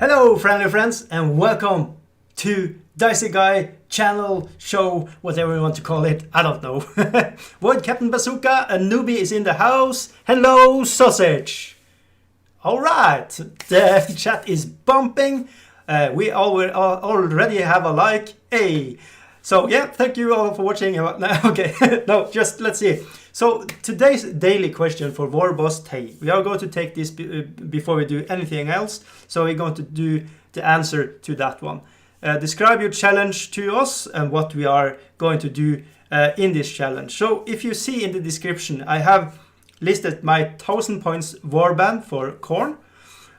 Hello friendly friends and welcome to Dicey Guy channel, show, whatever you want to call it, I don't know. Void Captain Bazooka and Noobie is in the house. Hello sausage! Alright, the chat is bumping. We already have a like. Hey! So yeah, thank you all for watching. Okay, no, just let's see. So today's daily question for Warboss Tae. We are going to take this before we do anything else. So we're going to do the answer to that one. Describe your challenge to us and what we are going to do in this challenge. So if you see in the description, I have listed my 1000 points Warband for Khorne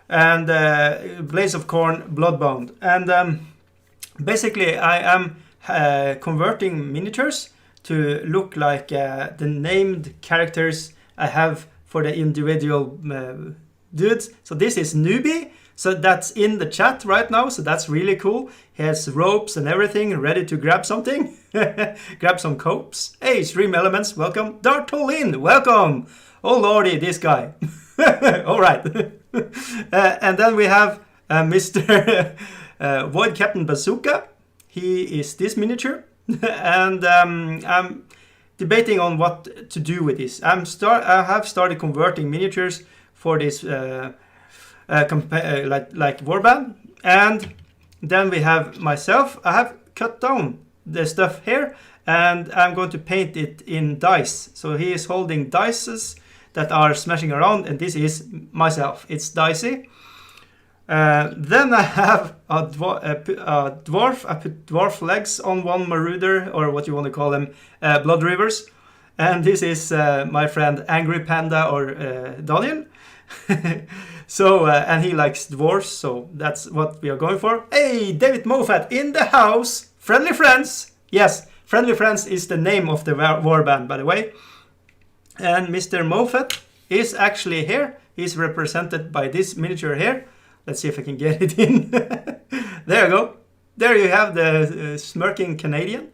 and Blades of Khorne Bloodbound. And basically I am converting miniatures to look like the named characters I have for the individual dudes. So this is Noobie, so that's in the chat right now, so that's really cool. He has ropes and everything ready to grab something. Grab some copes. Hey, Stream Elements, welcome. Dartolin, welcome. Oh lordy, this guy. Alright. And then we have Mr. Void Captain Bazooka. He is this miniature. And I'm debating on what to do with this. I have started converting miniatures for this like Warband, and then we have myself. I have cut down the stuff here, and I'm going to paint it in dice. So he is holding dices that are smashing around, and this is myself. It's Dicey. Then I have a dwarf. I put dwarf legs on one marauder, or what you want to call them, Bloodreavers. And this is my friend Angry Panda, or Daniel. So, and he likes dwarves, so that's what we are going for. Hey, David Moffett in the house. Frenlyfrenz. Yes, Frenlyfrenz is the name of the warband, by the way. And Mr. Moffett is actually here. He's represented by this miniature here. Let's see if I can get it in. There you go. There you have the smirking Canadian.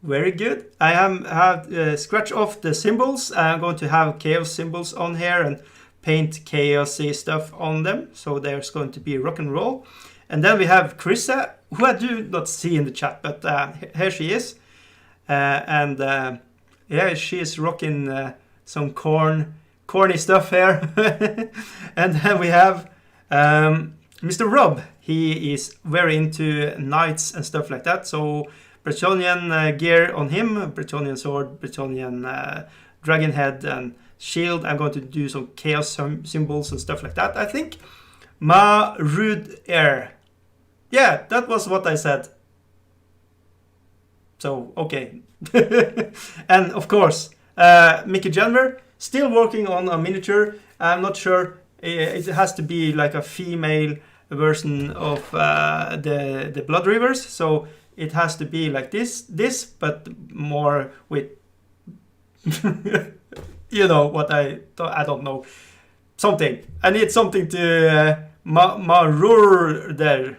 Very good. I have scratched off the symbols. I'm going to have chaos symbols on here and paint chaosy stuff on them. So there's going to be rock and roll. And then we have Krisse, who I do not see in the chat, but here she is. Yeah, she is rocking some corny stuff here. And then we have Mr. Rob. He is very into knights and stuff like that. So Bretonnian gear on him, Bretonnian sword, Bretonnian dragon head and shield. I'm going to do some chaos symbols and stuff like that, I think. Marud air. Yeah, that was what I said. So, okay. And of course, Mickey Jenver, still working on a miniature. I'm not sure. It has to be like a female version of the Bloodreavers, so it has to be like this, but more with, you know what I don't know, something. I need something to Marur there,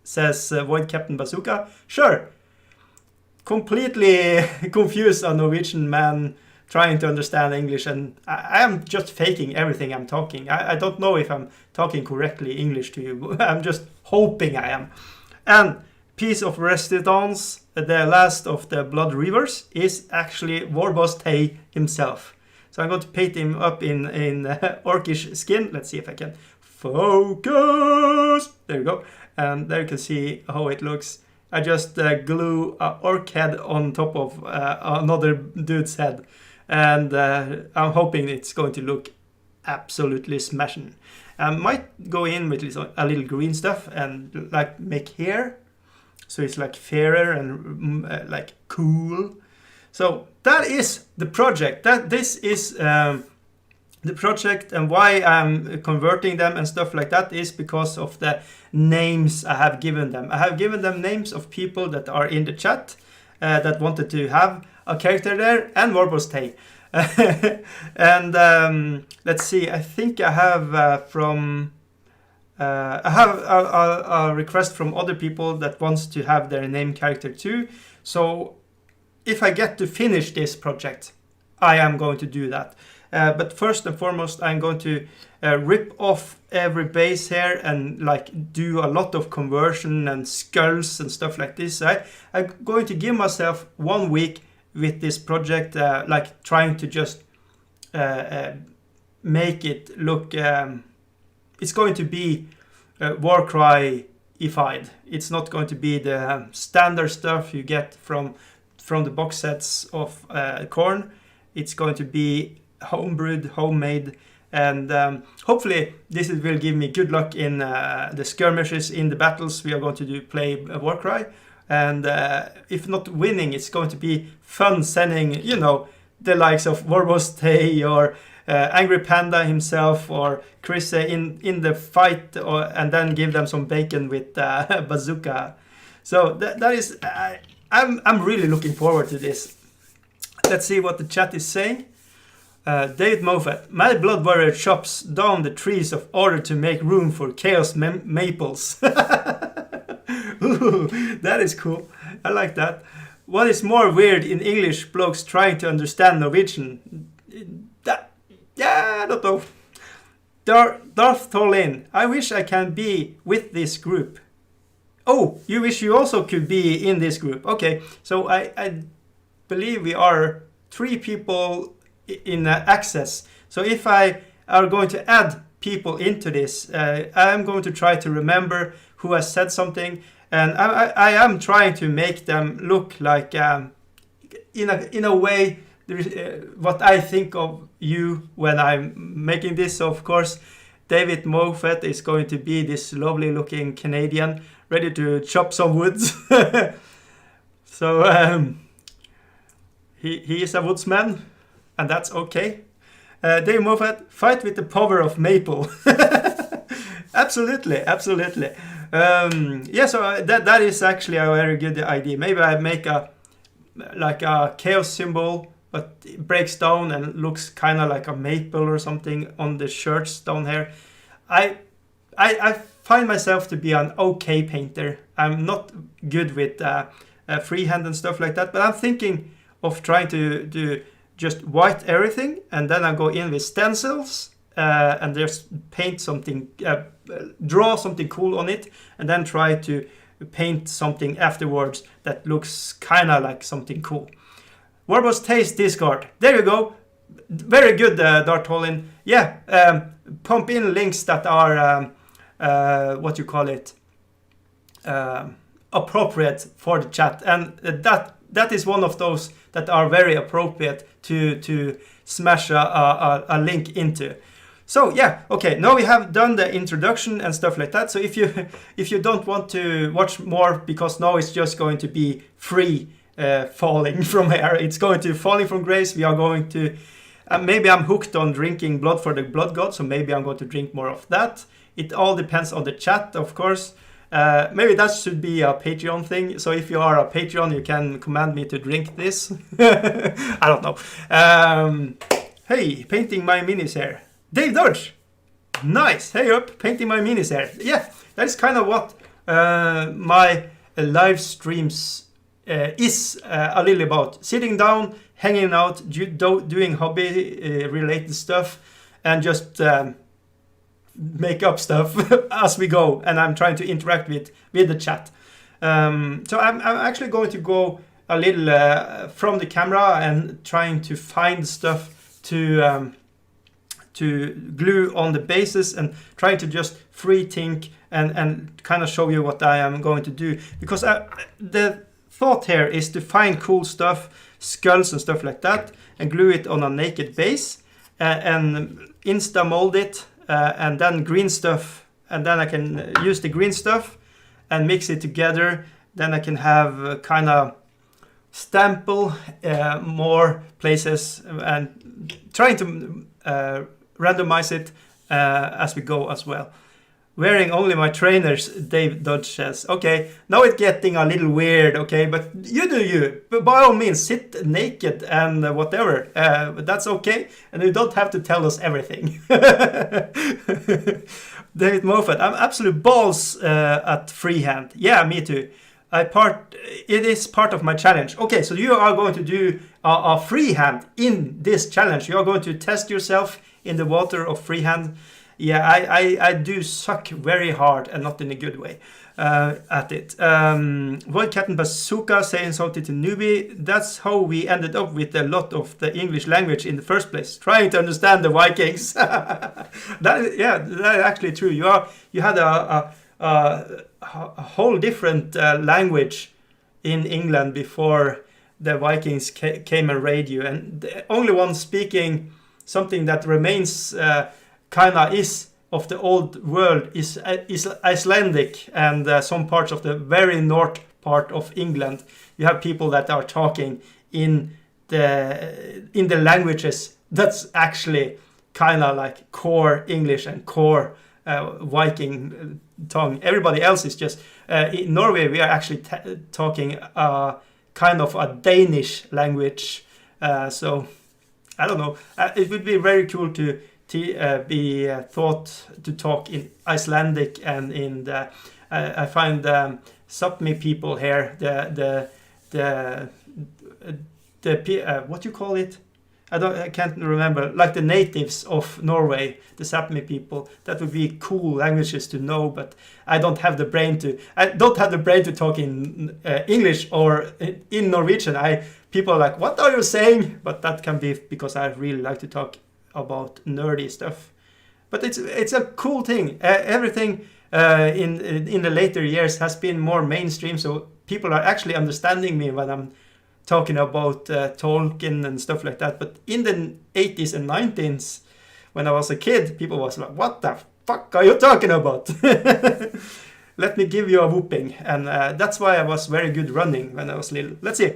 says Void Captain Bazooka. Sure. Completely confused a Norwegian man trying to understand English, and I am just faking everything I'm talking. I don't know if I'm talking correctly English to you. I'm just hoping I am. And piece of resistance, the last of the Bloodreavers, is actually Warboss Tae himself. So I'm going to paint him up in orcish skin. Let's see if I can focus. There you go. And there you can see how it looks. I just glue an orc head on top of another dude's head. And I'm hoping it's going to look absolutely smashing. I might go in with a little green stuff and like make hair, so it's like fairer and like cool. So that is the project. This is the project, and why I'm converting them and stuff like that is because of the names I have given them. I have given them names of people that are in the chat that wanted to have a character there, and Warboss Tae. And let's see, I think I have I have a request from other people that wants to have their name character too. So if I get to finish this project, I am going to do that. But first and foremost, I'm going to rip off every base here and like do a lot of conversion and skulls and stuff like this. I'm going to give myself 1 week with this project, like trying to just make it look. It's going to be Warcry-ified. It's not going to be the standard stuff you get from the box sets of Khorne. It's going to be homebrewed, homemade, and hopefully this will give me good luck in the skirmishes, in the battles we are going to play Warcry. And if not winning, it's going to be fun sending, you know, the likes of Warboss Tae or Angry Panda himself or Krisse in the fight, and then give them some bacon with Bazooka. So that is, I'm really looking forward to this. Let's see what the chat is saying. David Moffett, my blood warrior chops down the trees of order to make room for chaos maples. Ooh, that is cool. I like that. What is more weird in English blokes trying to understand Norwegian? Yeah, I don't know. Darth Tolin, I wish I can be with this group. Oh, you wish you also could be in this group. Okay, so I believe we are 3 people in access. So if I are going to add people into this, I'm going to try to remember who has said something. And I am trying to make them look like, in a way, what I think of you when I'm making this. So of course, David Moffett is going to be this lovely looking Canadian ready to chop some woods. So he is a woodsman, and that's okay. David Moffett, fight with the power of maple. Absolutely, absolutely. Yeah, so that is actually a very good idea. Maybe I make a chaos symbol, but it breaks down and looks kind of like a maple or something on the shirts down here. I find myself to be an okay painter. I'm not good with freehand and stuff like that, but I'm thinking of trying to do just white everything, and then I go in with stencils and just paint something, draw something cool on it, and then try to paint something afterwards that looks kind of like something cool. Warboss Tae's Discard. There you go. Very good, Darth Holin. Yeah, pump in links that are, what you call it, appropriate for the chat. And that is one of those that are very appropriate to smash a link into. So yeah, okay, now we have done the introduction and stuff like that. So if you don't want to watch more, because now it's just going to be free falling from here. It's going to falling from grace. We are going to maybe I'm hooked on drinking blood for the blood god, so maybe I'm going to drink more of that. It all depends on the chat, of course. Maybe that should be a Patreon thing. So if you are a Patreon, you can command me to drink this. I don't know. Hey, painting my minis here. Dave Dodge. Nice. Hey up, painting my minis here. Yeah, that's kind of what my live streams is a little about. Sitting down, hanging out, doing hobby related stuff, and just make up stuff as we go. And I'm trying to interact with the chat. So I'm actually going to go a little from the camera and trying to find stuff to glue on the bases, and trying to just free think and kind of show you what I am going to do. Because the thought here is to find cool stuff, skulls and stuff like that, and glue it on a naked base, and insta mold it, and then green stuff, and then I can use the green stuff and mix it together. Then I can have kind of stample more places, and trying to randomize it as we go as well. Wearing only my trainers, Dave Dodge says. Okay, now it's getting a little weird, okay, but you do you. But by all means, sit naked and whatever. That's okay, and you don't have to tell us everything. David Moffett, I'm absolute balls at freehand. Yeah, me too. It is part of my challenge. Okay, so you are going to do a freehand in this challenge. You are going to test yourself in the water of freehand. Yeah, I do suck very hard, and not in a good way, at it. Void Captain Bazooka saying something to Noobie. That's how we ended up with a lot of the English language in the first place, trying to understand the Vikings. That is actually true. You had a whole different language in England before the Vikings came and raided you, and the only one speaking something that remains kinda is of the old world is Icelandic, and some parts of the very north part of England. You have people that are talking in the languages that's actually kinda like core English and core Viking tongue. Everybody else is just in Norway. We are actually talking kind of a Danish language. So I don't know. It would be very cool to be thought to talk in Icelandic and in the. I find Sapmi people here. The what you call it? I can't remember. Like the natives of Norway, the Sapmi people. That would be cool languages to know, but I don't have the brain to. I don't have the brain to talk in English or in Norwegian. People are like, what are you saying? But that can be because I really like to talk about nerdy stuff. But it's a cool thing. Everything in the later years has been more mainstream, so people are actually understanding me when I'm talking about Tolkien and stuff like that. But in the 80s and 90s, when I was a kid, people was like, what the fuck are you talking about? Let me give you a whooping. And that's why I was very good running when I was little. Let's see.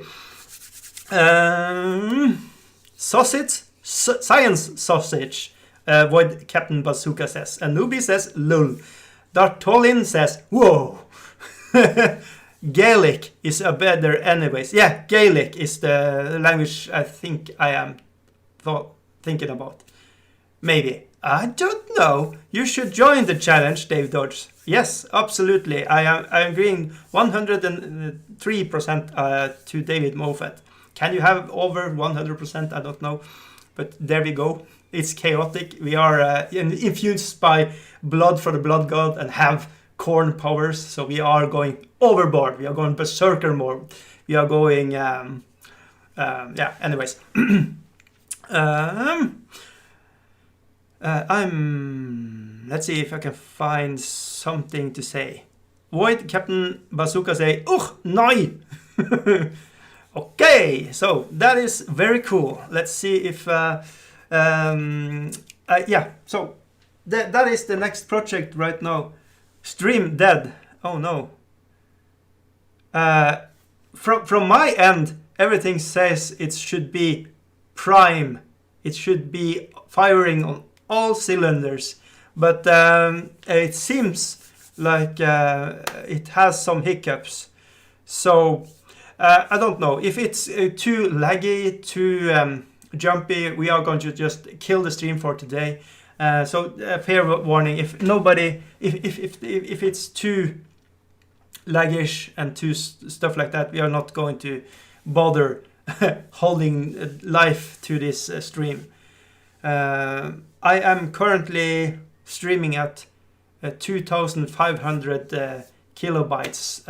Sausage? Science sausage. Void Captain Bazooka says. And Noobie says, lol. Dartolin says, whoa. Gaelic is a better anyways. Yeah, Gaelic is the language I think I am thinking about. Maybe. I don't know. You should join the challenge, Dave Dodge. Yes, absolutely. I am agreeing 103% to David Moffett. Can you have over 100%? I don't know. But there we go. It's chaotic. We are infused by blood for the blood god and have Khorne powers. So we are going overboard. We are going berserker mode. We are going... yeah, anyways. Let's see if I can find something to say. Void Captain Bazooka say, ugh, nei! Okay, so that is very cool. Let's see if... yeah, so that is the next project right now. Stream dead. Oh no. From my end, everything says it should be prime. It should be firing on all cylinders. But it seems like it has some hiccups. So I don't know. If it's too laggy, too jumpy, we are going to just kill the stream for today. So fair warning, if it's too laggish and too stuff like that, we are not going to bother holding life to this stream. I am currently streaming at 2,500 kilobytes,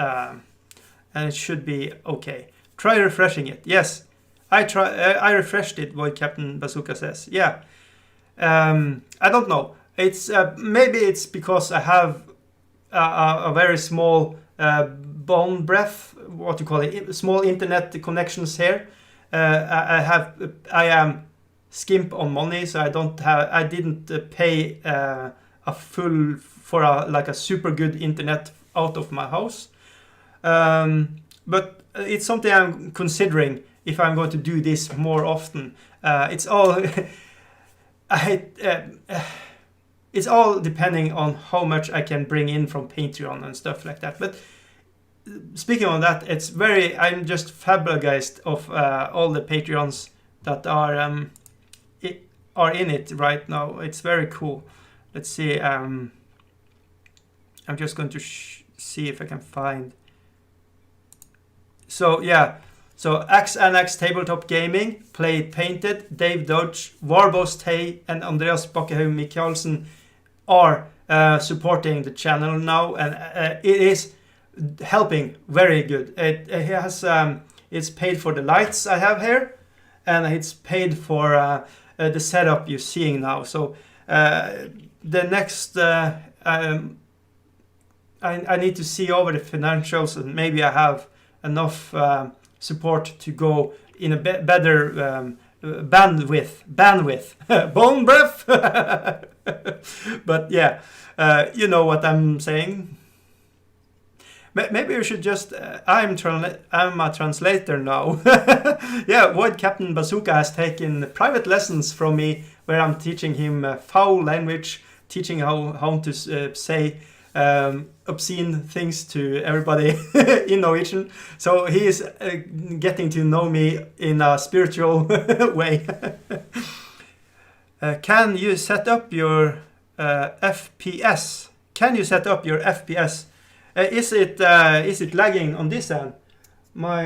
and it should be okay. Try refreshing it. Yes, I refreshed it. What Captain Bazooka says. Yeah. I don't know. It's maybe it's because I have a very small bone breadth. What you call it? Small internet connections here. I am skimp on money, so I didn't pay a full for a super good internet out of my house. But it's something I'm considering if I'm going to do this more often. It's all it's all depending on how much I can bring in from Patreon and stuff like that. But speaking of that, I'm just flabbergasted of all the Patreons that are in it right now. It's very cool. Let's see. I'm just going to see if I can find. So yeah, So XNX Tabletop Gaming, Play It Painted, Dave Dodge, Warboss Tae, and Andreas Bakkehaug Mikkelsen are supporting the channel now, and it is helping very good. It has it's paid for the lights I have here, and it's paid for the setup you're seeing now. So the next I need to see over the financials, and maybe I have enough support to go in a better bandwidth, bone breath. But yeah, you know what I'm saying. Maybe you should just I'm a translator now. Yeah, Void Captain Bazooka has taken private lessons from me where I'm teaching him foul language, teaching how to say obscene things to everybody in Norwegian. So he is getting to know me in a spiritual way. Can you set up your FPS? Can you set up your FPS? Is it lagging on this end? My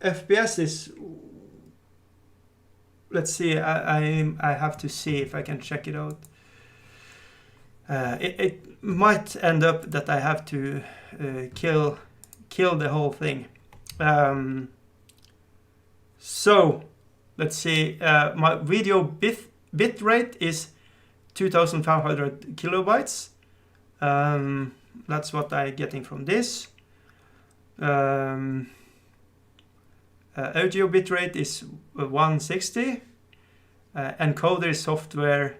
FPS is. Let's see. I have to see if I can check it out. It might end up that I have to kill the whole thing. So let's see. My video bit rate is 2,500 kilobytes. That's what I'm getting from this. Audio bitrate is 160. Encoder software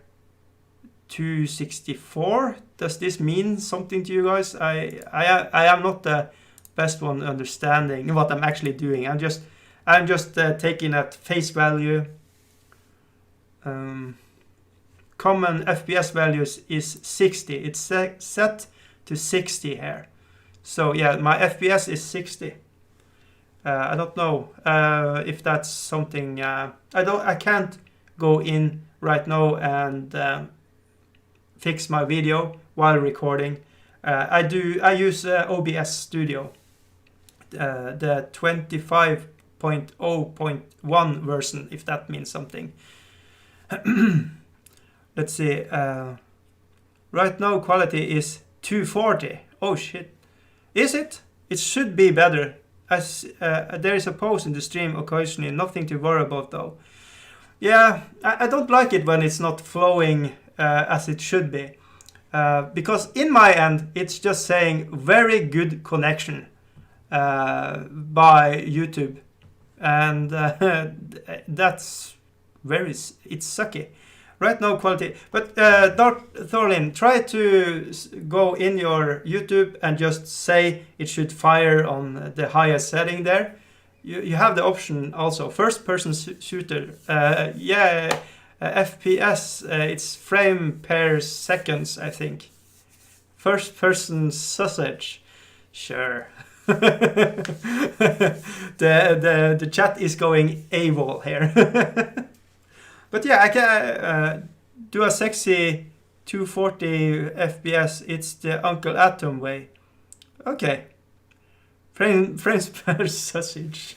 264. Does this mean something to you guys? I am not the best one understanding what I'm actually doing. I'm just taking at face value. Common FPS values is 60. It's set to 60 here. So yeah, my FPS is 60. I don't know if that's something. I can't go in right now and fix my video while recording. I use OBS Studio, the 25.0.1 version, if that means something. Let's see. Right now quality is 240. Oh shit. Is it? It should be better. As there is a pause in the stream occasionally, nothing to worry about though. Yeah, I don't like it when it's not flowing as it should be. Because in my end, it's just saying very good connection by YouTube. And that's it's sucky. Right now quality. But Dark Thorlin, try to go in your YouTube and just say it should fire on the highest setting there. You have the option also. First person shooter. FPS, it's frame per seconds, I think. First person sausage. Sure. the chat is going AWOL here. But yeah, I can do a sexy 240 FPS. It's the Uncle Atom way. Okay. Frames per sausage.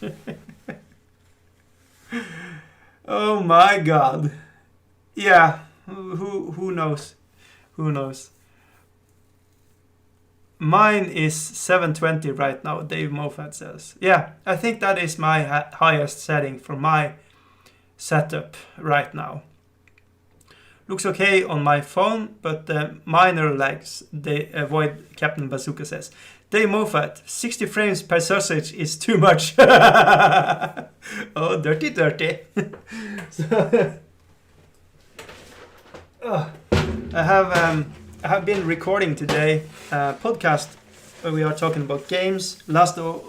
Oh my god. Yeah, who knows? Who knows? Mine is 720 right now, Dave Moffett says. Yeah, I think that is my highest setting for my setup right now. Looks okay on my phone, but minor lags. They avoid. Captain Bazooka says. Dave Moffat, 60 frames per sausage is too much. Oh, dirty. So, I have been recording today a podcast where we are talking about games. Last of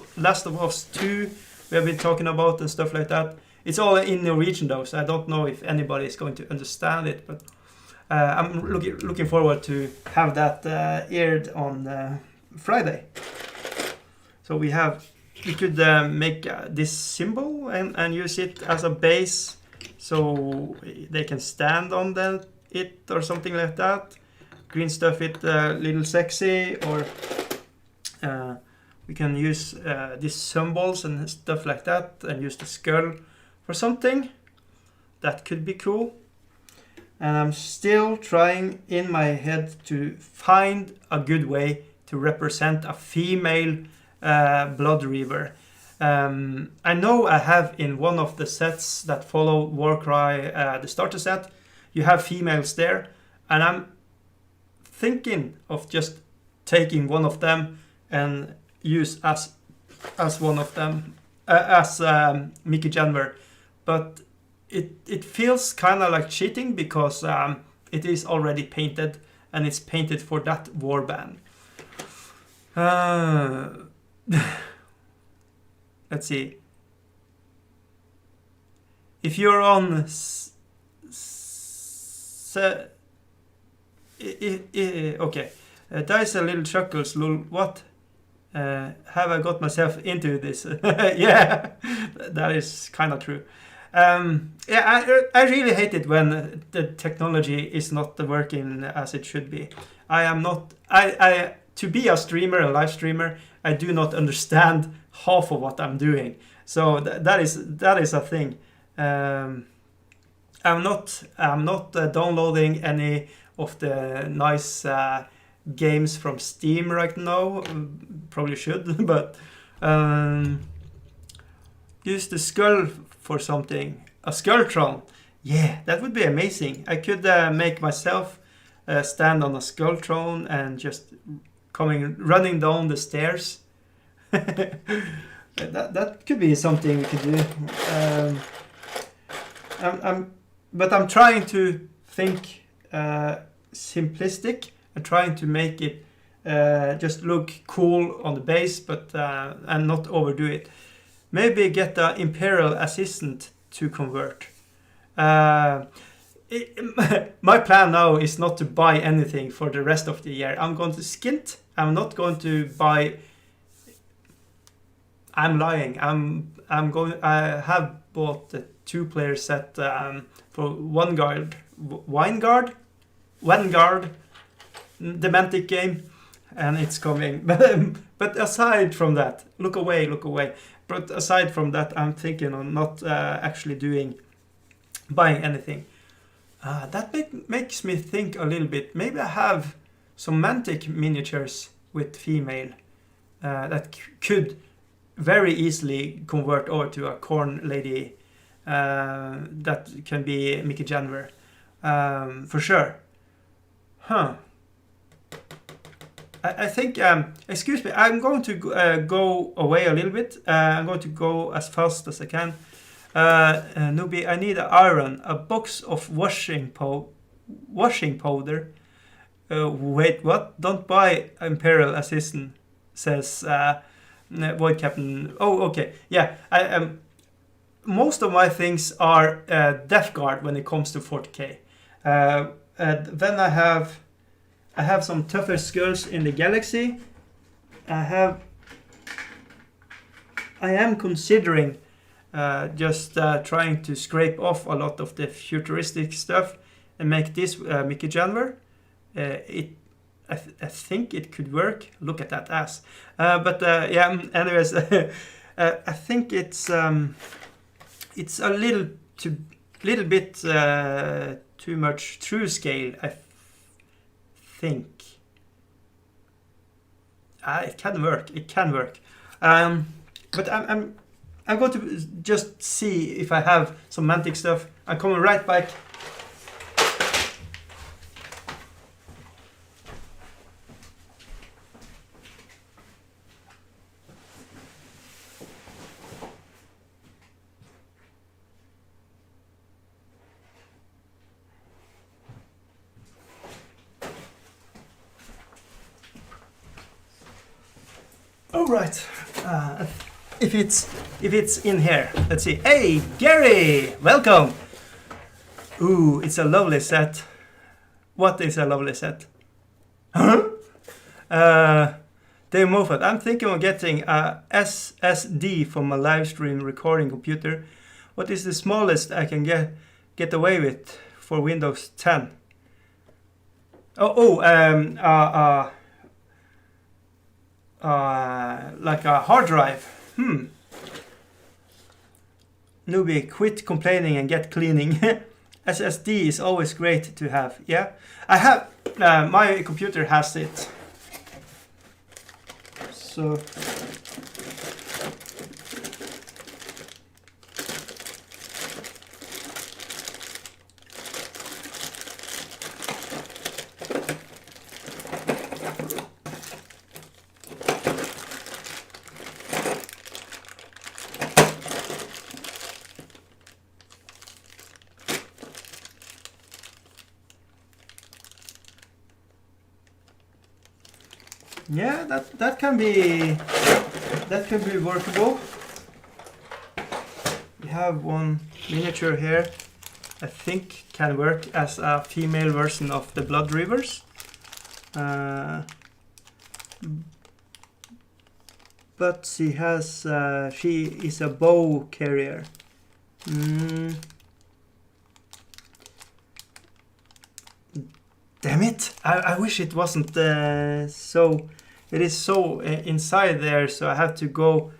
Us 2 we have been talking about and stuff like that. It's all in Norwegian though, so I don't know if anybody is going to understand it, but I'm looking forward to have that aired on Friday. So we could make this symbol and use it as a base, so they can stand on it or something like that. Green stuff it a little sexy, or We can use these symbols and stuff like that, and use the skull for something. That could be cool. And I'm still trying in my head to find a good way to represent a female Bloodreaver. I know I have in one of the sets that follow Warcry, the starter set, you have females there, and I'm thinking of just taking one of them and use as one of them as Mickey Jenver, but it feels kind of like cheating because it is already painted, and it's painted for that warband. Let's see. If you're on okay, Dicey little chuckles, lol, what? Have I got myself into this? Yeah, that is kind of true. Yeah, I really hate it when the technology is not working as it should be. I am not, to be a streamer, a live streamer, I do not understand half of what I'm doing. So that is a thing. I'm not downloading any of the nice games from Steam right now. Probably should, but use the skull for something. A Skulltron. Yeah, that would be amazing. I could make myself stand on a Skulltron and just running down the stairs. That could be something we could do. But I'm trying to think simplistic. I'm trying to make it just look cool on the base, but and not overdo it. Maybe get the Imperial Assistant to convert. My plan now is not to buy anything for the rest of the year. I'm going to skint. I'm not going to buy. I'm lying. I have bought the 2-player set for Vanguard, the Mantic game, and it's coming. But aside from that, look away. But aside from that, I'm thinking of not actually buying anything. That makes me think a little bit. Maybe I have some Mantic miniatures with female that could very easily convert over to a Khorne lady that can be Mickey Jenver. For sure. Huh. I think, excuse me, I'm going to go away a little bit. I'm going to go as fast as I can. Noobie, I need iron, a box of washing powder. Wait, what? Don't buy Imperial Assistant, says Void Captain. Oh, okay. Yeah, most of my things are Death Guard when it comes to 40k. Then I have some tougher skulls in the galaxy. I am considering just trying to scrape off a lot of the futuristic stuff and make this Mickey Jenver. I think it could work. Look at that ass. But yeah. Anyways, I think it's a little bit too much true scale. I think it can work. It can work. But I'm going to just see if I have some Mantic stuff. I'm coming right back. All right. If it's in here, let's see. Hey, Gare, welcome. Ooh, it's a lovely set. What is a lovely set? Huh? Dave Moffett, I'm thinking of getting a SSD for my live stream recording computer. What is the smallest I can get away with for Windows 10? like a hard drive. Noobie, quit complaining and get cleaning. SSD is always great to have. Yeah, I have. My computer has it. So. Yeah, that can be workable. We have one miniature here. I think can work as a female version of the Bloodreavers. But she is a bow carrier. Damn it! I wish it wasn't so. It is so inside there, so I have to go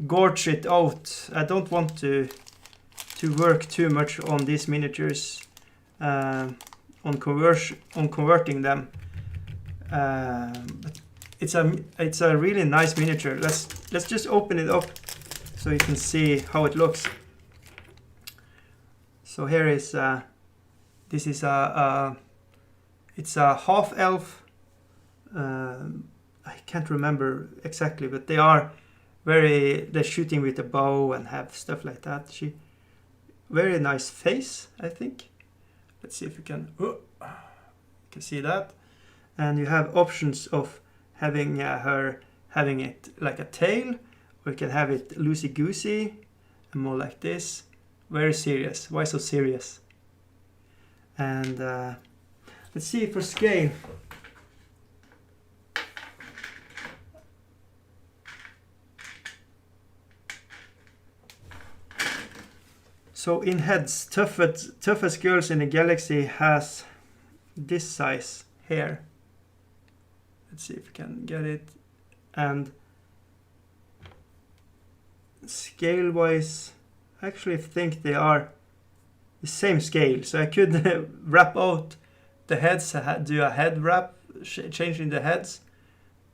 gorge it out. I don't want to work too much on these miniatures, on converting them. But it's a really nice miniature. Let's just open it up so you can see how it looks. So here is this is it's a half elf. I can't remember exactly, but they're shooting with a bow and have stuff like that. Very nice face, I think. Let's see if we can. You can see that, and you have options of having her having it like a tail, or you can have it loosey goosey and more like this. Very serious. Why so serious? And let's see for scale. So in heads, toughest girls in the galaxy has this size here. Let's see if we can get it. And scale wise, I actually think they are the same scale. So I could wrap out the heads, do a head wrap, changing the heads.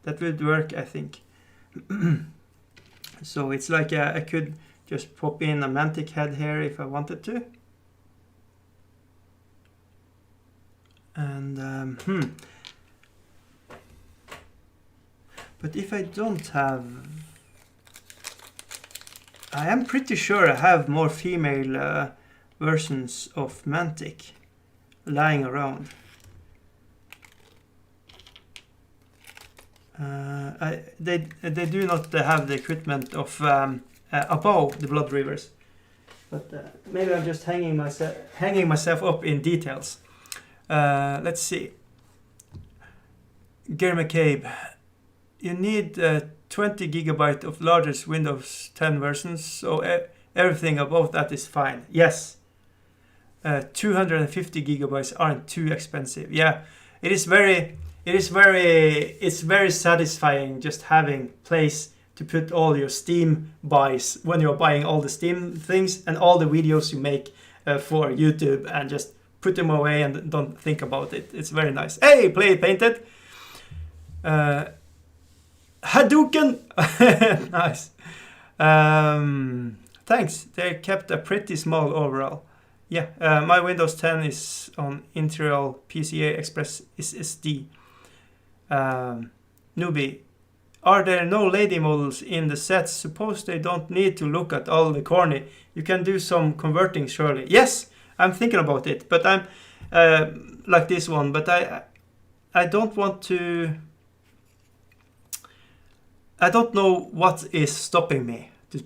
That would work, I think. So it's like I could just pop in a mantic head here if I wanted to. And but if I don't have, I am pretty sure I have more female versions of mantic lying around. They do not have the equipment of above the Bloodreavers, but maybe I'm just hanging myself up in details. Let's see. Gare McCabe, you need 20 gigabyte of largest Windows 10 versions, so everything above that is fine. Yes, 250 gigabytes aren't too expensive. Yeah, it's very satisfying just having place to put all your Steam buys when you're buying all the Steam things and all the videos you make for YouTube, and just put them away and don't think about it. It's very nice. Hey, play painted. Hadouken. Nice. Thanks. They kept a pretty small overall. Yeah, my Windows 10 is on Intel PCI Express SSD. Noobie, are there no lady models in the sets? Suppose they don't need to look at all the corny. You can do some converting surely. Yes, I'm thinking about it, but I'm like this one. But I don't want to. I don't know what is stopping me to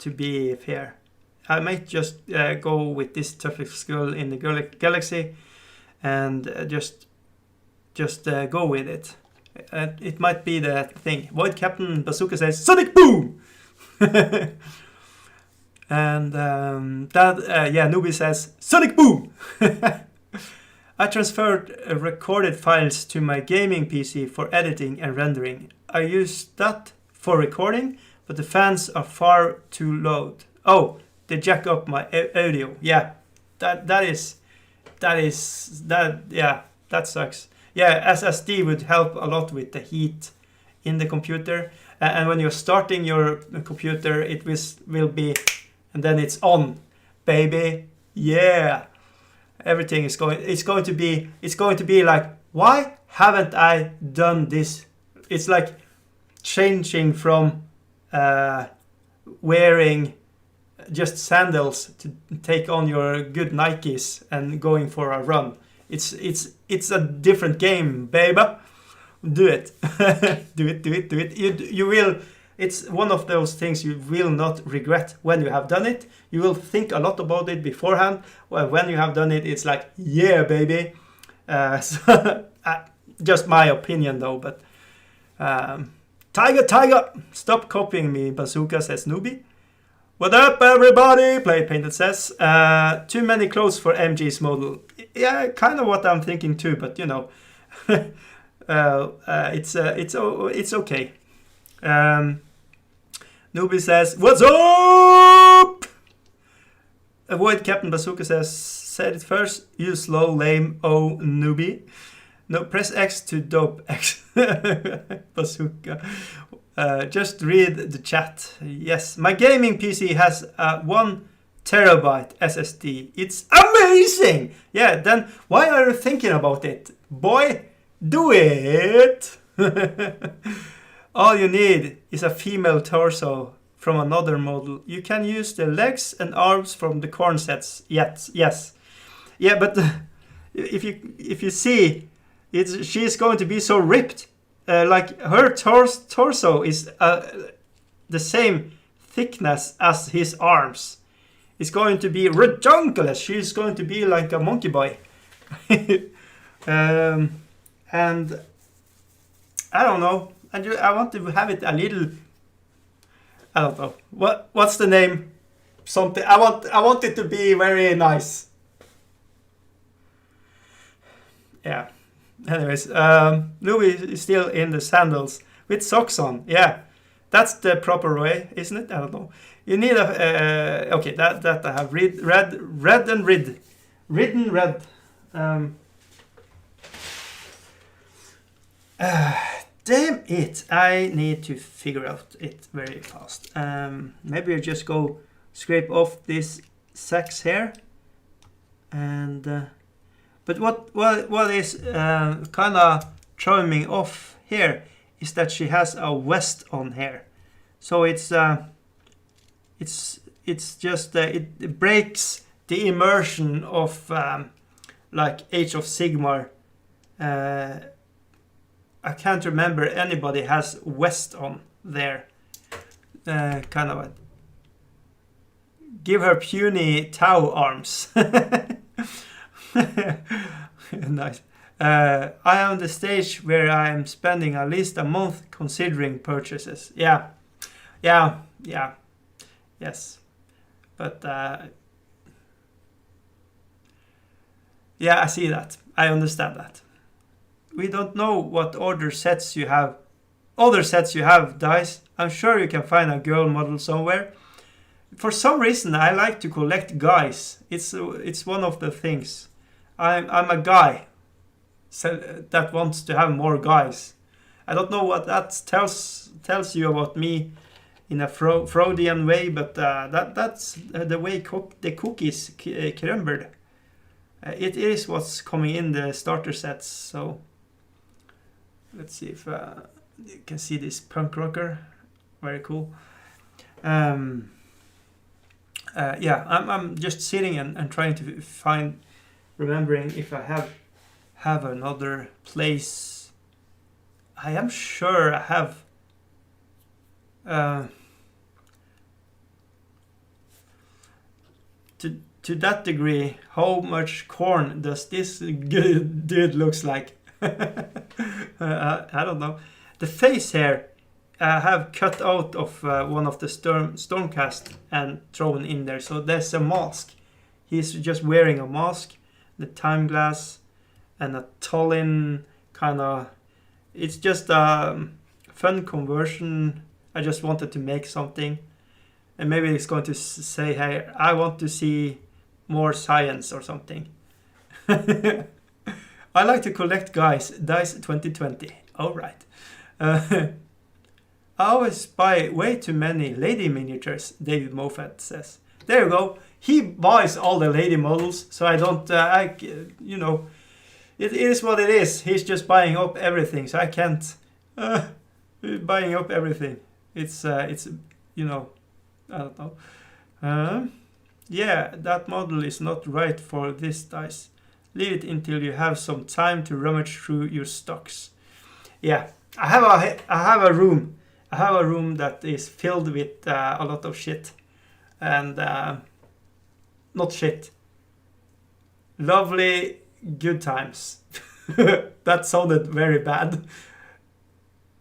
be fair. I might just go with this toughest girl in the galaxy, and just go with it. It might be the thing. Void Captain Bazooka says Sonic Boom, and Noobie says Sonic Boom. I transferred recorded files to my gaming PC for editing and rendering. I use that for recording, but the fans are far too loud. Oh, they jack up my audio. Yeah, that sucks. Yeah, SSD would help a lot with the heat in the computer. And when you're starting your computer, it will be, and then it's on, baby. Yeah, everything is going. It's going to be like, why haven't I done this? It's like changing from wearing just sandals to take on your good Nikes and going for a run. It's a different game, baby. Do it. do it. You will. It's one of those things you will not regret when you have done it. You will think a lot about it beforehand. Well, when you have done it, it's like, yeah, baby. Just my opinion, though. But Tiger, stop copying me, Bazooka, says Noobie. What up, everybody? Play Painted says. Too many clothes for MG's model. Yeah, kind of what I'm thinking too, but you know. It's okay. Noobie says, what's up? Avoid Captain Bazooka said it first. You slow, lame, oh, Noobie. No, press X to dope X. Bazooka. Just read the chat. Yes, my gaming PC has a 1 terabyte SSD. It's amazing! Yeah, then why are you thinking about it? Boy, do it! All you need is a female torso from another model. You can use the legs and arms from the Khorne sets. Yes. Yeah, but if you see, she's going to be so ripped. Like her torso is the same thickness as his arms. It's going to be ridiculous. She's going to be like a monkey boy. And I don't know. I want to have it a little. I don't know. What's the name? Something. I want it to be very nice. Yeah. Anyways, Noobie is still in the sandals with socks on. Yeah, that's the proper way, isn't it? I don't know. You need a okay. That I have ridden red. Damn it! I need to figure out it very fast. Maybe I just go scrape off these sacks here, and. But what is kind of throwing me off here is that she has a vest on here, so it's just it breaks the immersion of like Age of Sigmar. I can't remember anybody has vest on there. Kind of a, give her puny Tau arms. Nice. I am on the stage where I am spending at least a month considering purchases. Yeah. Yes. But yeah, I see that. I understand that. We don't know what other sets you have, Dice. I'm sure you can find a girl model somewhere. For some reason, I like to collect guys. It's one of the things. I'm a guy that wants to have more guys. I don't know what that tells you about me in a Freudian way, but that's the way the cookies crumbled. It is what's coming in the starter sets. So let's see if you can see this punk rocker. Very cool. Yeah, I'm just sitting and trying to find. Remembering if I have another place. I am sure I have. To that degree, how much Khorne does this dude looks like? I don't know. The face here I have cut out of one of the Stormcast and thrown in there. So there's a mask. He's just wearing a mask. The time glass and a Tullin kind of. It's just a fun conversion. I just wanted to make something. And maybe it's going to say, hey, I want to see more science or something. I like to collect dice 2020. All right. I always buy way too many lady miniatures, David Moffett says. There you go. He buys all the lady models, so I don't, you know, it is what it is. He's just buying up everything, so I can't, buying up everything. It's you know, I don't know. Yeah, that model is not right for this dice. Leave it until you have some time to rummage through your stocks. Yeah, I have a room. I have a room that is filled with a lot of shit. And not shit. Lovely, good times. That sounded very bad.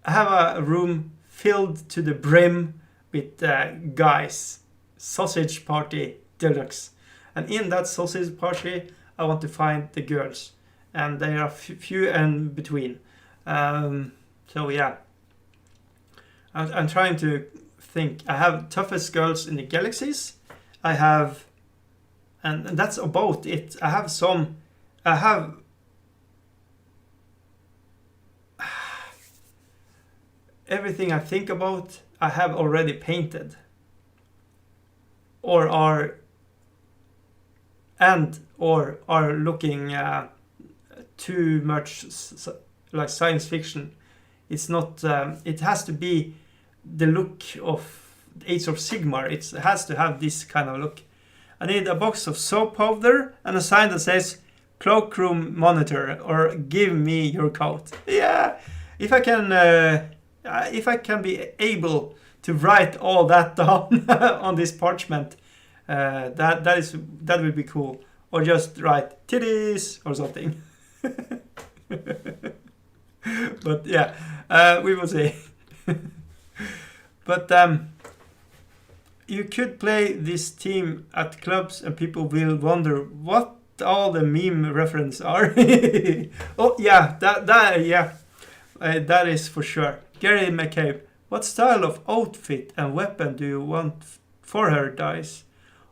I have a room filled to the brim with guys. Sausage party deluxe. And in that sausage party, I want to find the girls. And there are few in between. So yeah. I'm trying to think. I have toughest girls in the galaxies. I have, and that's about it. I have everything I think about, I have already painted. Or are looking too much like science fiction. It's not, it has to be the look of Age of Sigmar. It has to have this kind of look. I need a box of soap powder and a sign that says cloakroom monitor or give me your coat. Yeah, if I can be able to write all that down on this parchment, that would be cool. Or just write titties or something. But yeah, we will see. But you could play this team at clubs and people will wonder what all the meme references are. Oh yeah, that is for sure. Gary McCabe, what style of outfit and weapon do you want for her dice?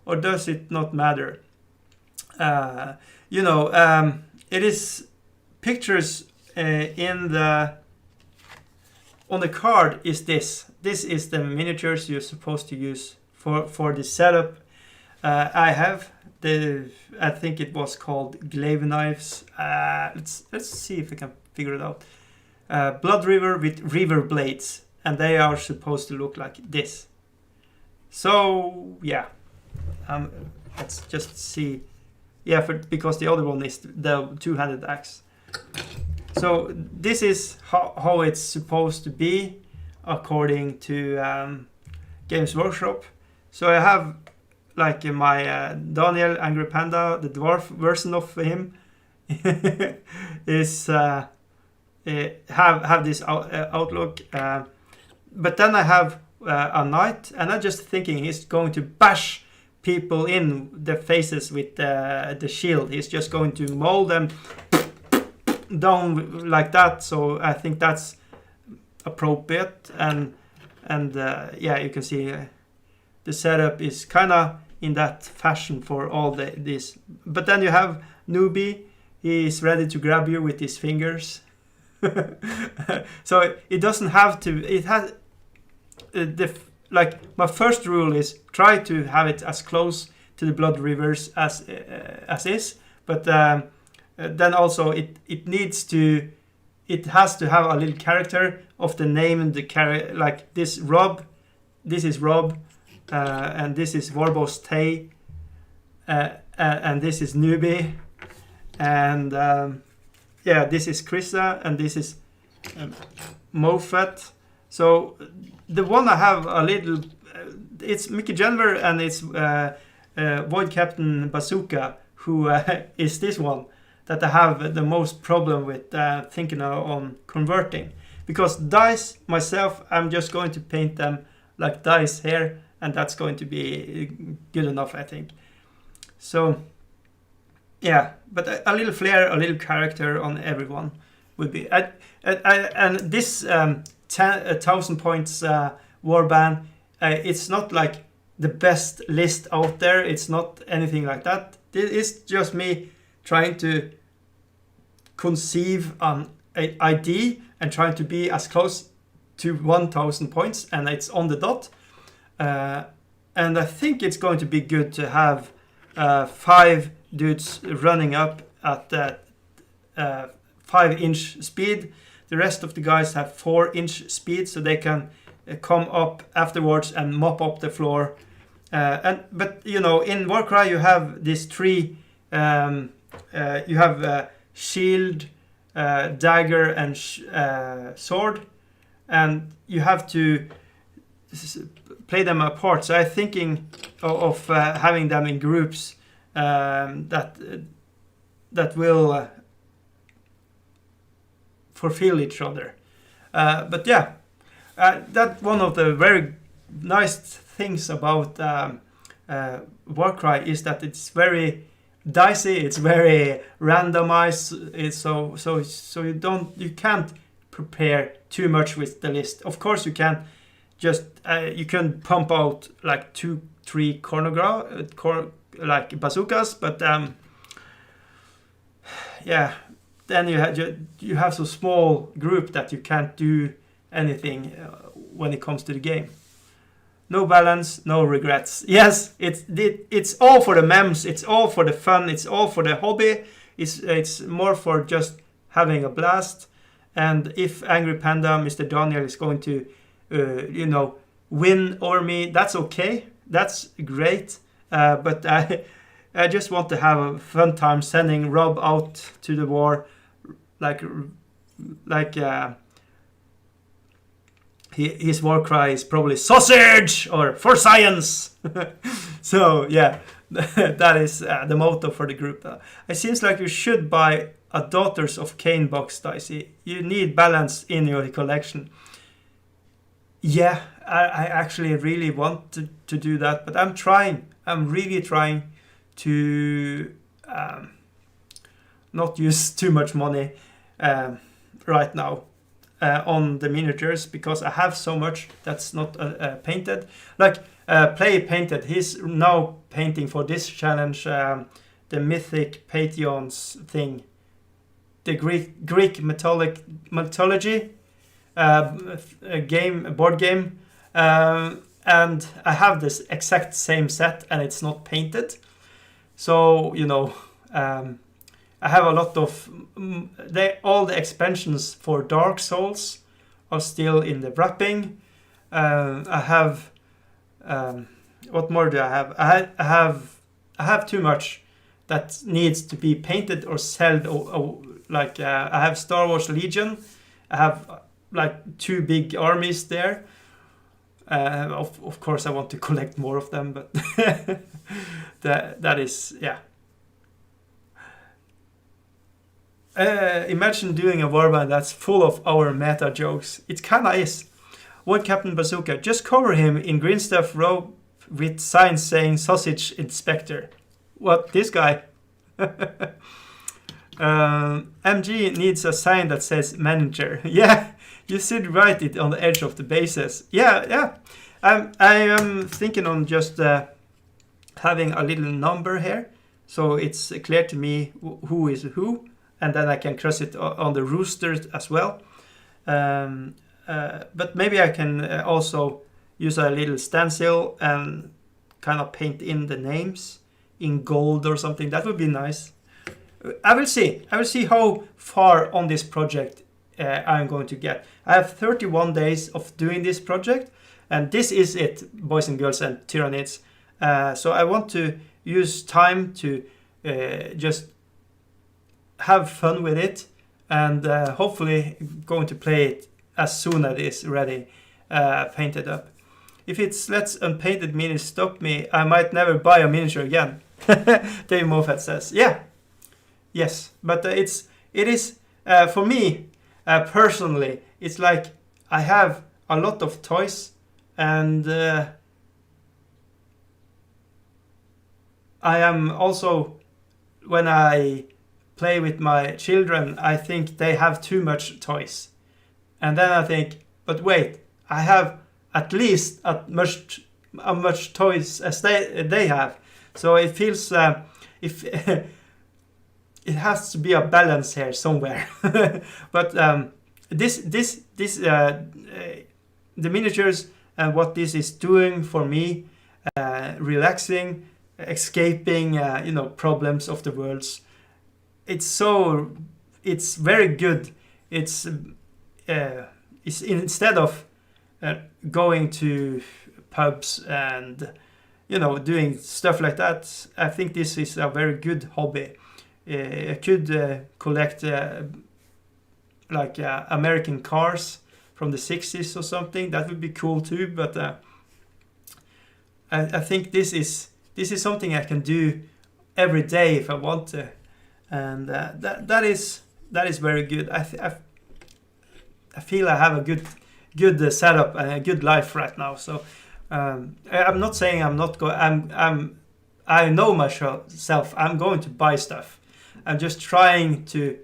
Or does it not matter? You know, it is pictures on the card is this. This is the miniatures you're supposed to use for the setup. I have I think it was called glaive knives. Let's see if we can figure it out. Bloodreaver with reaver blades, and they are supposed to look like this. So yeah, let's just see. Yeah, because the other one is the two-handed axe. So this is how it's supposed to be according to Games Workshop. So I have like my Daniel Angry Panda, the dwarf version of him, is have this outlook. But then I have a knight, and I'm just thinking he's going to bash people in the faces with the shield. He's just going to maul them down like that. So I think that's appropriate. And yeah, you can see the setup is kind of in that fashion for all this. But then you have Noobie. He's ready to grab you with his fingers. So it doesn't have to. It has like my first rule is try to have it as close to the Bloodreavers as is. But then also it needs to. It has to have a little character of the name and the character. Like this Rob. This is Rob. And this is Warboss Tae, and this is Noobie, and yeah, this is Krisse, and this is Moffett. So the one I have a little, it's Mickey Jenver, and it's Void Captain Bazooka, who is this one that I have the most problem with thinking on converting, because dice myself, I'm just going to paint them like dice here. And that's going to be good enough, I think. So, yeah, but a little flair, a little character on everyone would be. And this 1,000 points Warband. It's not like the best list out there. It's not anything like that. It's just me trying to conceive an ID and trying to be as close to 1,000 points, and it's on the dot. And I think it's going to be good to have 5 dudes running up at that 5-inch speed. The rest of the guys have 4-inch speed, so they can come up afterwards and mop up the floor. But you know, in Warcry you have these 3. You have shield, dagger, and sword, and you have to play them apart. So I'm thinking of having them in groups that will fulfill each other. But yeah, that's one of the very nice things about Warcry is that it's very dicey, it's very randomized. It's so you can't prepare too much with the list. Of course, you can just you can pump out like 2-3 Khorgorath like bazookas, but yeah, then you have so small group that you can't do anything when it comes to the game. No balance, no regrets. Yes, it's all for the memes. It's all for the fun. It's all for the hobby. It's more for just having a blast. And if Angry Panda, Mr. Daniel, is going to, win over me, that's okay. That's great. But I just want to have a fun time sending Rob out to the war, his war cry is probably sausage or for science. So yeah, that is the motto for the group. It seems like you should buy a Daughters of Cain box, Dicey. You need balance in your collection. Yeah, I actually really want to do that, but I'm trying. I'm really trying to not use too much money right now on the miniatures, because I have so much that's not painted. Like Play Painted, he's now painting for this challenge the Mythic Pantheons thing, the Greek mythology board game, and I have this exact same set and it's not painted. So I have a lot of all the expansions for Dark Souls are still in the wrapping. I have what more do I have? I have too much that needs to be painted or sold. I have Star Wars Legion. I have like 2 big armies there. Of course, I want to collect more of them, but that is, yeah. Imagine doing a Warband that's full of our meta jokes. It kinda is. What Captain Bazooka? Just cover him in green stuff robe with signs saying sausage inspector. What, this guy? MG needs a sign that says manager. Yeah, you should write it on the edge of the bases. Yeah. I am thinking on just having a little number here, so it's clear to me who is who. And then I can cross it on the roosters as well. But maybe I can also use a little stencil and kind of paint in the names in gold or something. That would be nice. I will see. I will see how far on this project I'm going to get. I have 31 days of doing this project. And this is it, boys and girls and tyrannids. So I want to use time to just have fun with it, and hopefully going to play it as soon as it is ready, painted up. If it's Let's Unpainted Minis stop me, I might never buy a miniature again. Dave Moffett says, yeah, yes, but it is for me personally. It's like I have a lot of toys, and I am also, when I play with my children, I think they have too much toys. And then I think, but wait, I have at least as much toys as they have. So it feels if it has to be a balance here somewhere. But the miniatures and what this is doing for me, relaxing, escaping, problems of the worlds. It's very good. It's instead of going to pubs and doing stuff like that. I think this is a very good hobby. I could collect American cars from the 60s or something. That would be cool too. But I think this is something I can do every day if I want to, and that is very good. I feel I have a good setup and a good life right now. So I'm not saying I'm not going. I know myself. I'm going to buy stuff. I'm just trying to.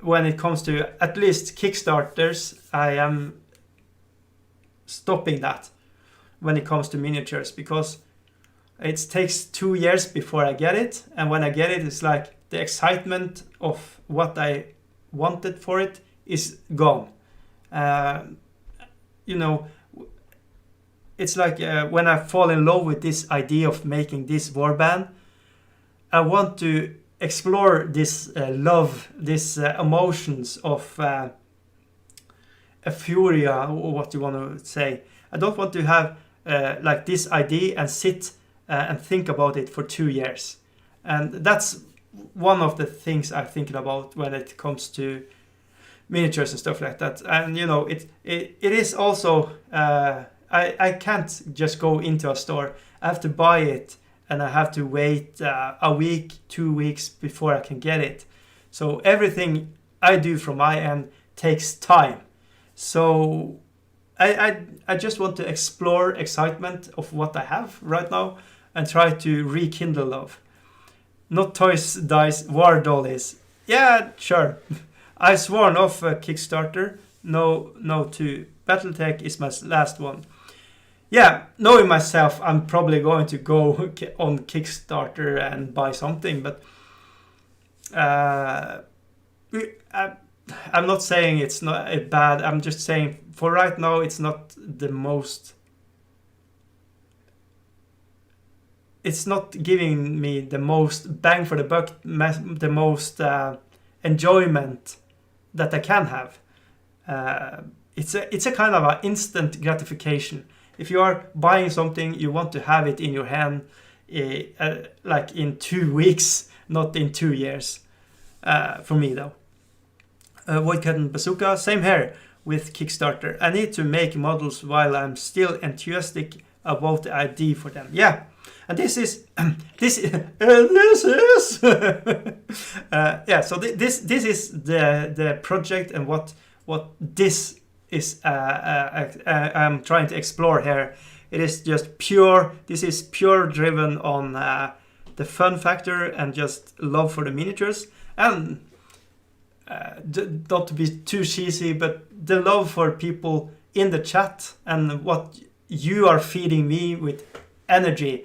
When it comes to at least Kickstarters, I am stopping that when it comes to miniatures, because it takes 2 years before I get it, and when I get it, it's like the excitement of what I wanted for it is gone. It's like when I fall in love with this idea of making this Warband, I want to explore this love, this emotions of a furia, or what you want to say. I don't want to have like this idea and sit and think about it for 2 years. And that's one of the things I'm thinking about when it comes to miniatures and stuff like that. And it is also I can't just go into a store. I have to buy it, and I have to wait a week, 2 weeks before I can get it. So everything I do from my end takes time. So I just want to explore excitement of what I have right now and try to rekindle love. Not toys, dice, war dollies. Yeah, sure. I sworn off a Kickstarter. No to Battletech is my last one. Yeah, knowing myself, I'm probably going to go on Kickstarter and buy something, but I'm not saying it's not bad. I'm just saying for right now, it's not the most. It's not giving me the most bang for the buck, the most enjoyment that I can have. It's a kind of an instant gratification. If you are buying something, you want to have it in your hand like in 2 weeks, not in 2 years. For me though. Voidcat and Bazooka, same here with Kickstarter. I need to make models while I'm still enthusiastic about the idea for them. Yeah, and this is this is yeah. So this is the project, and what this is I'm trying to explore here. It is just pure. This is pure driven on the fun factor and just love for the miniatures, and not to be too cheesy, but the love for people in the chat and what you are feeding me with energy.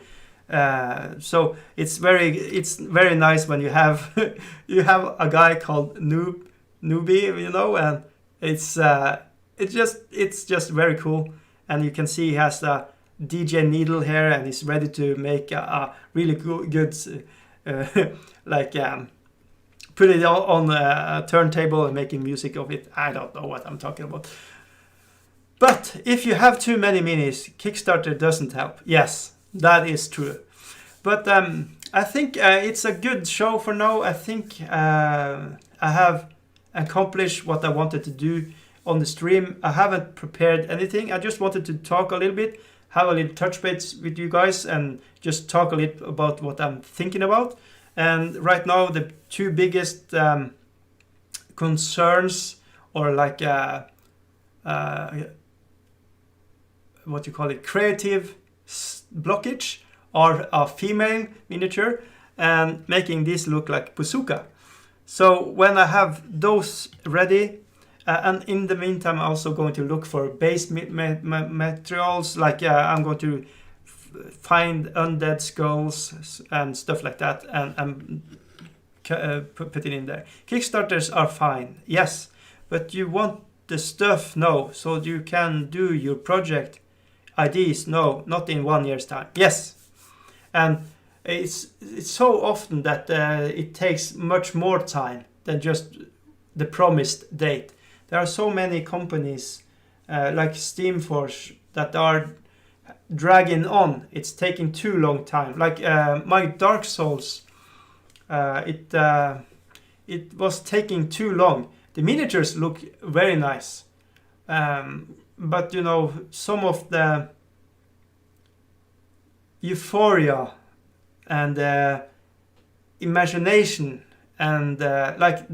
So it's very nice when you have you have a guy called Noobie, and it's just very cool. And you can see he has the DJ needle here, and he's ready to make a really good put it on a turntable and making music of it. I don't know what I'm talking about. But if you have too many minis, Kickstarter doesn't help. Yes, that is true. But I think it's a good show for now. I think I have accomplished what I wanted to do on the stream. I haven't prepared anything. I just wanted to talk a little bit, have a little touch base with you guys, and just talk a little about what I'm thinking about. And right now, the two biggest concerns, or like what you call it, creative blockage, are a female miniature and making this look like Bazooka. So when I have those ready, and in the meantime, I'm also going to look for base materials. Like I'm going to find undead skulls and stuff like that, and put it in there. Kickstarters are fine, yes, but you want the stuff, no, so you can do your project ideas, no, not in 1 year's time, yes. And it's so often that it takes much more time than just the promised date. There are so many companies like Steamforge that are dragging on. It's taking too long time. Like my Dark Souls, it was taking too long. The miniatures look very nice, but you know, some of the euphoria and imagination and like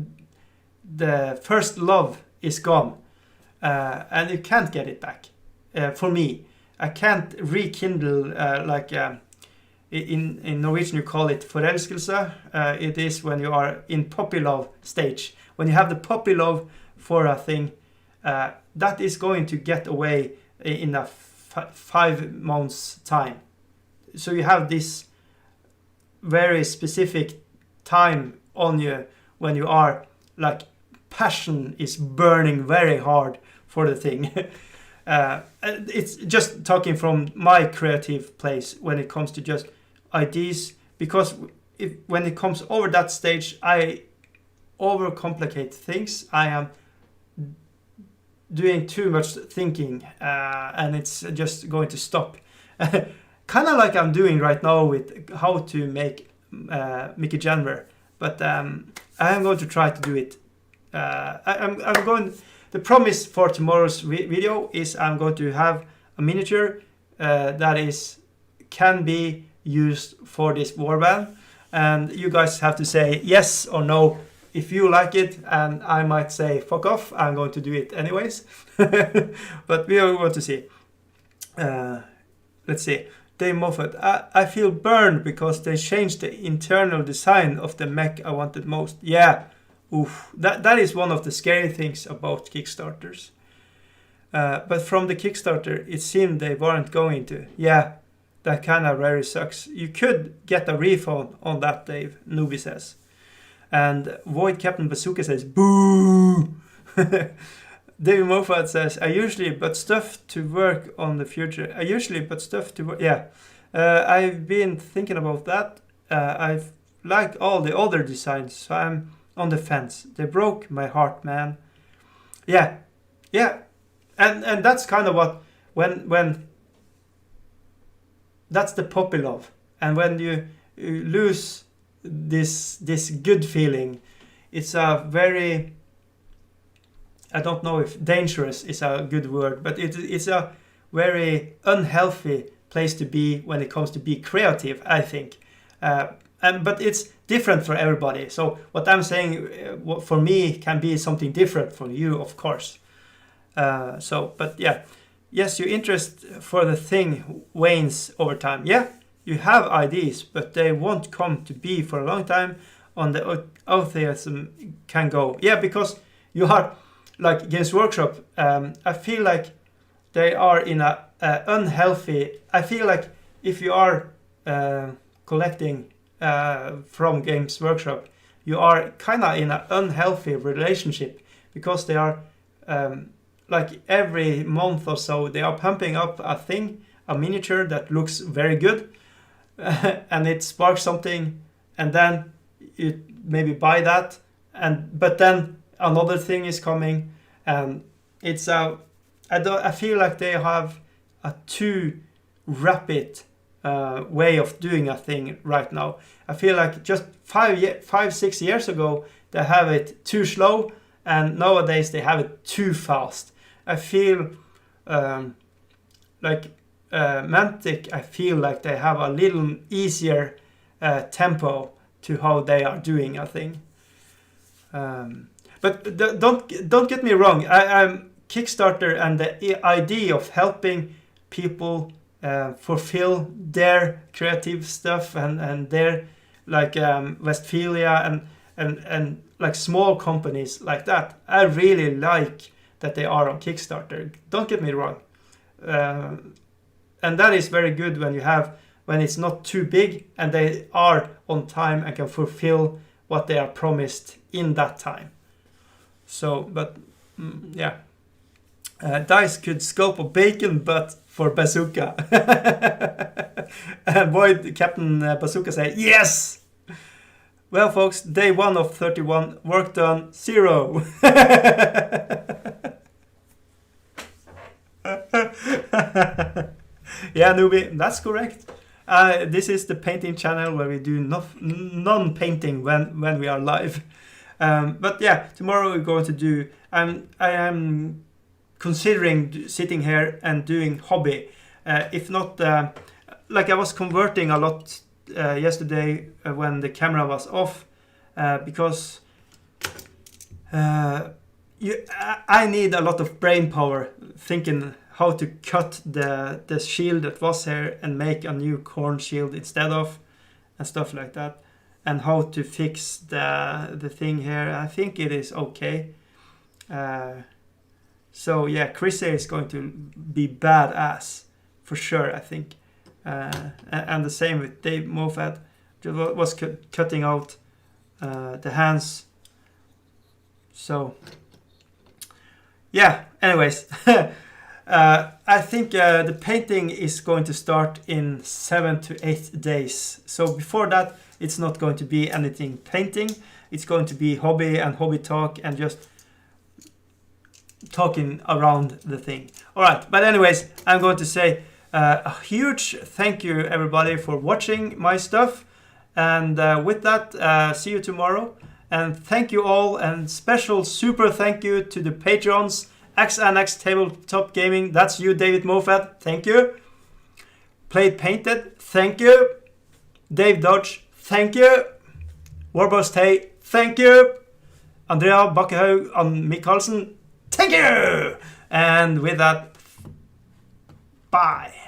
the first love is gone, and you can't get it back. For me, I can't rekindle like in Norwegian you call it forelskelse. It is when you are in puppy love stage. When you have the puppy love for a thing, that is going to get away in a 5 months time. So you have this very specific time on you when you are like passion is burning very hard for the thing. It's just talking from my creative place when it comes to just ideas, because when it comes over that stage, I overcomplicate things. I am doing too much thinking, and it's just going to stop. Kind of like I'm doing right now with how to make Mickey Jenver, but I am going to try to do it. I'm going. The promise for tomorrow's video is I'm going to have a miniature that can be used for this warband, and you guys have to say yes or no if you like it, and I might say fuck off. I'm going to do it anyways, but we are going to see. Let's see. Dave Moffett, I feel burned because they changed the internal design of the mech I wanted most. Yeah. Oof, that is one of the scary things about Kickstarters. But from the Kickstarter, it seemed they weren't going to. Yeah, that kind of really sucks. You could get a refund on that, Dave, Noobie says. And Void Captain Bazooka says, boo! David Moffat says, I usually but stuff to work on the future. I usually but stuff to work. Yeah, I've been thinking about that. I like all the other designs, so I'm on the fence. They broke my heart, man. Yeah, and that's kind of what when that's the puppy love, and when you lose this good feeling, it's a very, I don't know if dangerous is a good word, but it's a very unhealthy place to be when it comes to be creative, I think. But it's different for everybody. So what I'm saying for me can be something different for you, of course. But yeah, yes, your interest for the thing wanes over time. Yeah, you have ideas, but they won't come to be for a long time. On the atheism can go. Yeah, because you are like Games Workshop. I feel like they are in a unhealthy. I feel like if you are collecting from Games Workshop, you are kind of in an unhealthy relationship, because they are like every month or so they are pumping up a miniature that looks very good, and it sparks something, and then you maybe buy that, but then another thing is coming, and it's I feel like they have a too rapid way of doing a thing right now. I feel like just 5-6 years ago they have it too slow, and nowadays they have it too fast. I feel like Mantic, I feel like they have a little easier tempo to how they are doing a thing. But don't get me wrong. I'm Kickstarter, and the idea of helping people fulfill their creative stuff and their like Westphalia and like small companies like that, I really like that they are on Kickstarter. Don't get me wrong. And that is very good when it's not too big and they are on time and can fulfill what they are promised in that time. So, but yeah. Dice could scope a bacon butt for Bazooka. And boy, Captain Bazooka say, yes! Well, folks, day 1 of 31, work done, 0. Yeah, Noobie, that's correct. This is the painting channel where we do non-painting when we are live. But yeah, tomorrow we're going to do... I am considering sitting here and doing hobby. If not... like I was converting a lot yesterday when the camera was off. Because... I need a lot of brain power thinking how to cut the shield that was here and make a new Khorne shield instead of, and stuff like that, and how to fix the thing here. I think it is okay. So yeah, Krisse is going to be badass for sure, I think. And the same with Dave Moffett, was cutting out the hands. So yeah, anyways. I think the painting is going to start in 7 to 8 days. So before that, it's not going to be anything painting. It's going to be hobby and hobby talk and just talking around the thing. All right, but anyways, I'm going to say a huge thank you, everybody, for watching my stuff. And with that, see you tomorrow. And thank you all, and special super thank you to the patrons. XNX Tabletop Gaming, that's you, David Moffett, thank you. Played Painted, thank you. Dave Dodge, thank you. Warboss Tae, thank you. Andrea Bakkehaug and Mikkelsen, thank you. And with that, bye.